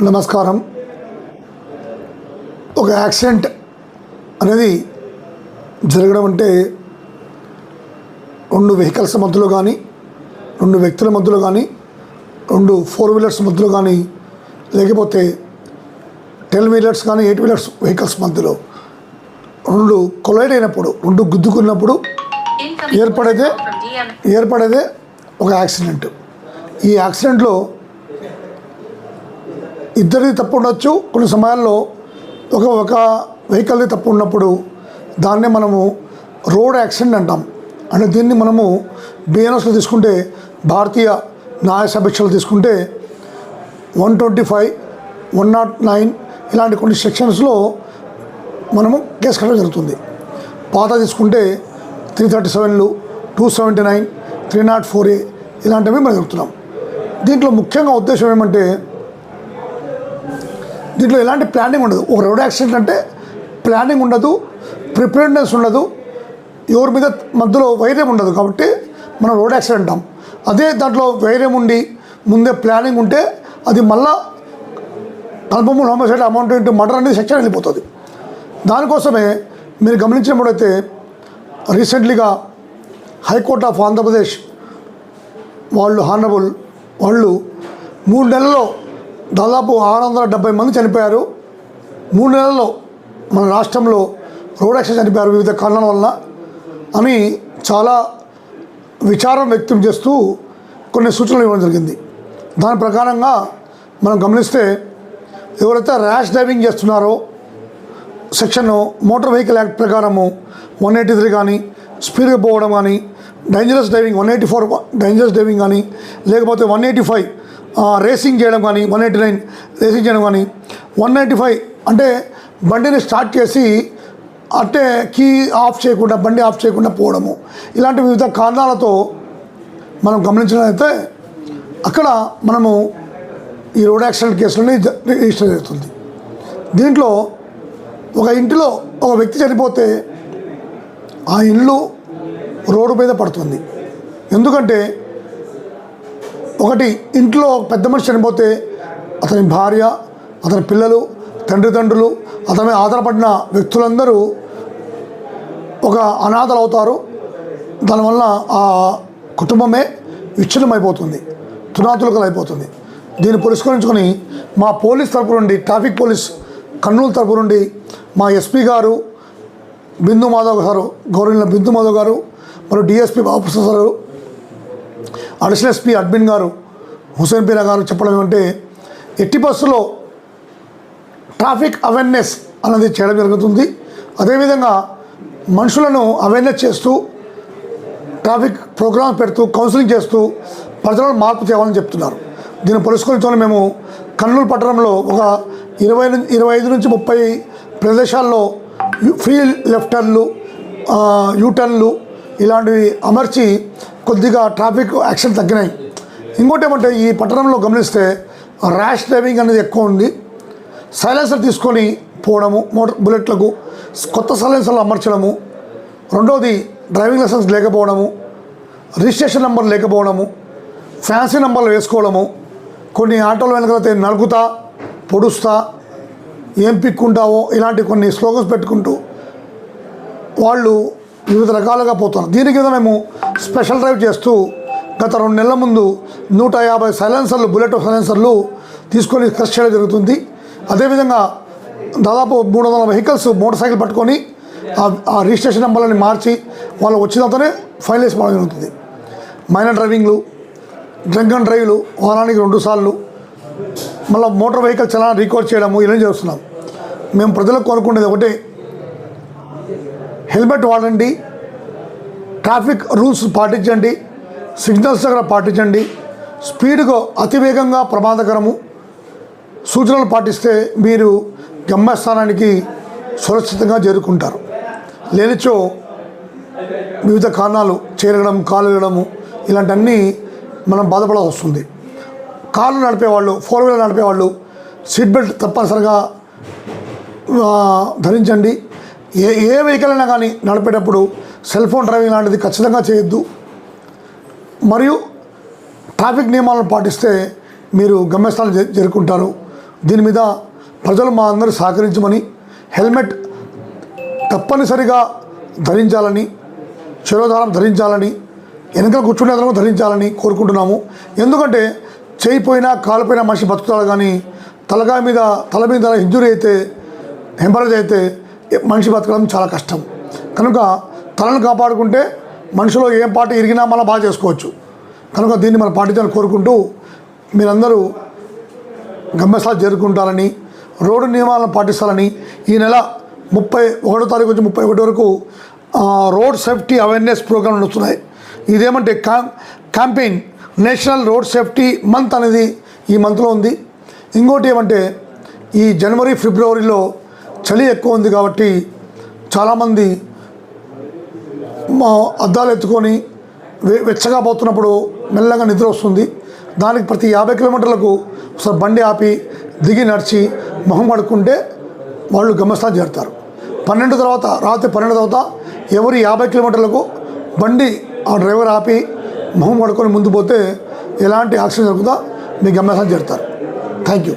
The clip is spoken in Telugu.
నమస్కారం. ఒక యాక్సిడెంట్ అనేది జరగడం అంటే రెండు వెహికల్స్ మధ్యలో కానీ, రెండు వ్యక్తుల మధ్యలో కానీ, రెండు 4 వీలర్స్ మధ్యలో కానీ, లేకపోతే 10 వీలర్స్ కానీ 8 వీలర్స్ వెహికల్స్ మధ్యలో రెండు కొలైడ్ అయినప్పుడు, రెండు గుద్దుకున్నప్పుడు ఏర్పడేదే ఒక యాక్సిడెంట్. ఈ యాక్సిడెంట్లో ఇద్దరిది తప్పు ఉండొచ్చు. కొన్ని సమయాల్లో ఒక వెహికల్ది తప్పు ఉన్నప్పుడు దాన్నే మనము రోడ్ యాక్సిడెంట్ అంటాం. అంటే దీన్ని మనము బిఎన్ఎస్లో తీసుకుంటే, భారతీయ న్యాయ సమీక్షలు తీసుకుంటే 125, 109 ఇలాంటి కొన్ని సెక్షన్స్లో మనము కేసు కట్టడం జరుగుతుంది. పాత తీసుకుంటే 337లు, 279, 304A ఇలాంటివి మనం జరుగుతున్నాం. దీంట్లో ముఖ్యంగా ఉద్దేశం ఏమంటే, దీంట్లో ఎలాంటి ప్లానింగ్ ఉండదు. ఒక రోడ్ యాక్సిడెంట్ అంటే ప్లానింగ్ ఉండదు, ప్రిపేర్నెస్ ఉండదు, ఎవరి మీద మధ్యలో వైర్యం ఉండదు. కాబట్టి మనం రోడ్ యాక్సిడెంట్ అంటాం. అదే దాంట్లో వైర్యం ఉండి ముందే ప్లానింగ్ ఉంటే అది మళ్ళా కల్పమూల్ హోమిసైడ్ అమౌంట్ ఇంటూ మర్డర్ అనేది సెక్షన్ వెళ్ళిపోతుంది. దానికోసమే మీరు గమనించినప్పుడైతే రీసెంట్లీగా హైకోర్ట్ ఆఫ్ ఆంధ్రప్రదేశ్ వాళ్ళు హానరబుల్ వాళ్ళు 3 నెలల్లో దాదాపు 670 మంది చనిపోయారు. 3 నెలల్లో మన రాష్ట్రంలో రోడ్ యాక్సిడెంట్ చనిపోయారు వివిధ కారణాల వలన అని చాలా విచారం వ్యక్తం చేస్తూ కొన్ని సూచనలు ఇవ్వడం జరిగింది. దాని ప్రకారంగా మనం గమనిస్తే, ఎవరైతే ర్యాష్ డ్రైవింగ్ చేస్తున్నారో సెక్షన్ మోటార్ వెహికల్ యాక్ట్ ప్రకారము 183 కానీ, స్పీడ్గా పోవడం కానీ, డేంజరస్ డ్రైవింగ్ 184 డేంజరస్ డ్రైవింగ్ కానీ, లేకపోతే 185 రేసింగ్ చేయడం కానీ, 189 రేసింగ్ చేయడం కానీ, 195 అంటే బండిని స్టార్ట్ చేసి అంటే కీ ఆఫ్ చేయకుండా, బండి ఆఫ్ చేయకుండా పోవడము, ఇలాంటి వివిధ కారణాలతో మనం గమనించినట్లయితే అక్కడ మనము ఈ రోడ్ యాక్సిడెంట్ కేసులని రిజిస్టర్ చేస్తుంది. దీంట్లో ఒక ఇంటిలో ఒక వ్యక్తి చనిపోతే ఆ ఇల్లు రోడ్డు మీద పడుతుంది. ఎందుకంటే ఒకటి, ఇంట్లో పెద్ద మనిషి చనిపోతే అతని భార్య, అతని పిల్లలు, తండ్రులు, అతని ఆధారపడిన వ్యక్తులందరూ ఒక అనాథలు అవుతారు. దానివల్ల ఆ కుటుంబమే విచ్ఛిన్నమైపోతుంది, తునాతులకలు అయిపోతుంది. దీన్ని పురస్కరించుకొని మా పోలీస్ తరపు నుండి, ట్రాఫిక్ పోలీస్ కర్నూలు తరపు నుండి మా ఎస్పీ గారు బిందు మాధవ్ గారు, గౌరవ బిందు మాధవ్ గారు, మరియు డిఎస్పీ ఆఫీసర్ గారు, అడిషనల్ ఎస్పీ అడ్మిన్ గారు హుసేన్ పీరా గారు చెప్పడం ఏమంటే, ఎట్టి బస్సులో ట్రాఫిక్ అవేర్నెస్ అన్నది చేయడం జరుగుతుంది. అదేవిధంగా మనుషులను అవేర్నెస్ చేస్తూ, ట్రాఫిక్ ప్రోగ్రామ్స్ పెడుతూ, కౌన్సిలింగ్ చేస్తూ ప్రజలను మార్పు చేయాలని చెప్తున్నారు. దీన్ని పురస్కరించుకొని మేము కర్నూలు పట్టణంలో ఒక 25 నుంచి 30 ప్రదేశాల్లో ఫ్రీ లెఫ్ట్ టర్న్లు, యూటర్న్లు ఇలాంటివి అమర్చి కొద్దిగా ట్రాఫిక్ యాక్సిడెంట్ తగ్గినాయి. ఇంకోటి ఏమంటే, ఈ పట్టణంలో గమనిస్తే ర్యాష్ డ్రైవింగ్ అనేది ఎక్కువ ఉంది. సైలెన్సర్ తీసుకొని పోవడము, మోటార్ బుల్లెట్లకు కొత్త సైలెన్సర్లు అమర్చడము. రెండోది, డ్రైవింగ్ లైసెన్స్ లేకపోవడము, రిజిస్ట్రేషన్ నెంబర్ లేకపోవడము, ఫ్యాన్సీ నెంబర్లు వేసుకోవడము, కొన్ని ఆటోల వెనకలైతే నలుగుతా, పొడుస్తా, ఏం పిక్కుంటావో ఇలాంటి కొన్ని స్లోగన్స్ పెట్టుకుంటూ వాళ్ళు వివిధ రకాలుగా పోతున్నారు. దీని కింద మేము స్పెషల్ డ్రైవ్ చేస్తూ గత 2 నెలల ముందు 150 సైలెన్సర్లు, బుల్లెట్ సైలెన్సర్లు తీసుకొని క్రష్ చేయడం జరుగుతుంది. అదేవిధంగా దాదాపు 300 వెహికల్స్ మోటార్ సైకిల్ పట్టుకొని ఆ రిజిస్ట్రేషన్ నెంబర్లని మార్చి వాళ్ళు వచ్చినంతనే ఫైన్ వేసి పోవడం జరుగుతుంది. మైనర్ డ్రైవింగ్లు, డ్రంక్ అండ్ డ్రైవ్లు వారానికి 2 సార్లు, మళ్ళీ మోటార్ వెహికల్ చలానా రికార్డ్ చేయడము ఇవన్నీ చేస్తున్నాం. మేము ప్రజలకు కోరుకునేది ఒకటే, హెల్మెట్ వాడండి, ట్రాఫిక్ రూల్స్ పాటించండి, సిగ్నల్స్ దగ్గర పాటించండి. స్పీడ్గా అతివేగంగా ప్రమాదకరము సూచనలు పాటిస్తే మీరు గమ్యస్థానానికి సురక్షితంగా చేరుకుంటారు. లేనిచో వివిధ కారణాలు చేరడం, కాలు వెళ్ళడము ఇలాంటివన్నీ మనం బాధపడాల్సి వస్తుంది. కార్లు నడిపేవాళ్ళు, 4 వీలర్ నడిపేవాళ్ళు సీట్ బెల్ట్ తప్పనిసరిగా ధరించండి. ఏ వెహికల్ అయినా కానీ నడిపేటప్పుడు సెల్ ఫోన్ డ్రైవింగ్ లాంటిది ఖచ్చితంగా చేయొద్దు. మరియు ట్రాఫిక్ నియమాలను పాటిస్తే మీరు గమ్యస్థానం చేరుకుంటారు. దీని మీద ప్రజలు మా అందరూ సహకరించమని, హెల్మెట్ తప్పనిసరిగా ధరించాలని, శిరోధారం ధరించాలని, వెనకాల కూర్చునే అతను ధరించాలని కోరుకుంటున్నాము. ఎందుకంటే చేయిపోయినా కాలిపోయినా మనిషి బతుకుతాడు, కానీ తల మీద ఇంజురీ అయితే, హెమరేజ్ అయితే మనిషి బతకడం చాలా కష్టం. కనుక తలను కాపాడుకుంటే మనిషిలో ఏం పాట ఇరిగినా మళ్ళీ బాగా చేసుకోవచ్చు. కనుక దీన్ని మనం పాటించాలని కోరుకుంటూ మీరందరూ గమ్యస్థానం చేరుకుంటారని, రోడ్డు నియమాలను పాటిస్తారని, ఈ నెల 31వ తారీఖు నుంచి 31 వరకు రోడ్ సేఫ్టీ అవేర్నెస్ ప్రోగ్రాం నడుస్తున్నాయి. ఇదేమంటే campaign national road safety month అనేది ఈ మంత్లో ఉంది. ఇంకోటి ఏమంటే ఈ జనవరి ఫిబ్రవరిలో చలి ఎక్కువ ఉంది కాబట్టి చాలామంది అద్దాలు ఎత్తుకొని వెచ్చగా పోతున్నప్పుడు మెల్లగా నిద్ర వస్తుంది. దానికి ప్రతి 50 కిలోమీటర్లకు ఒకసారి బండి ఆపి దిగి నడిచి మొహం కడుక్కుంటే వాళ్ళు గమ్యస్థానం చేరుతారు. రాత్రి 12 తర్వాత ఎవరి 50 కిలోమీటర్లకు బండి ఆ డ్రైవర్ ఆపి మొహం కడుక్కొని ముందు పోతే ఎలాంటి యాక్సిడెంట్ జరుగుతుందో మీ గమ్యస్థానం చేరుతారు. Thank you.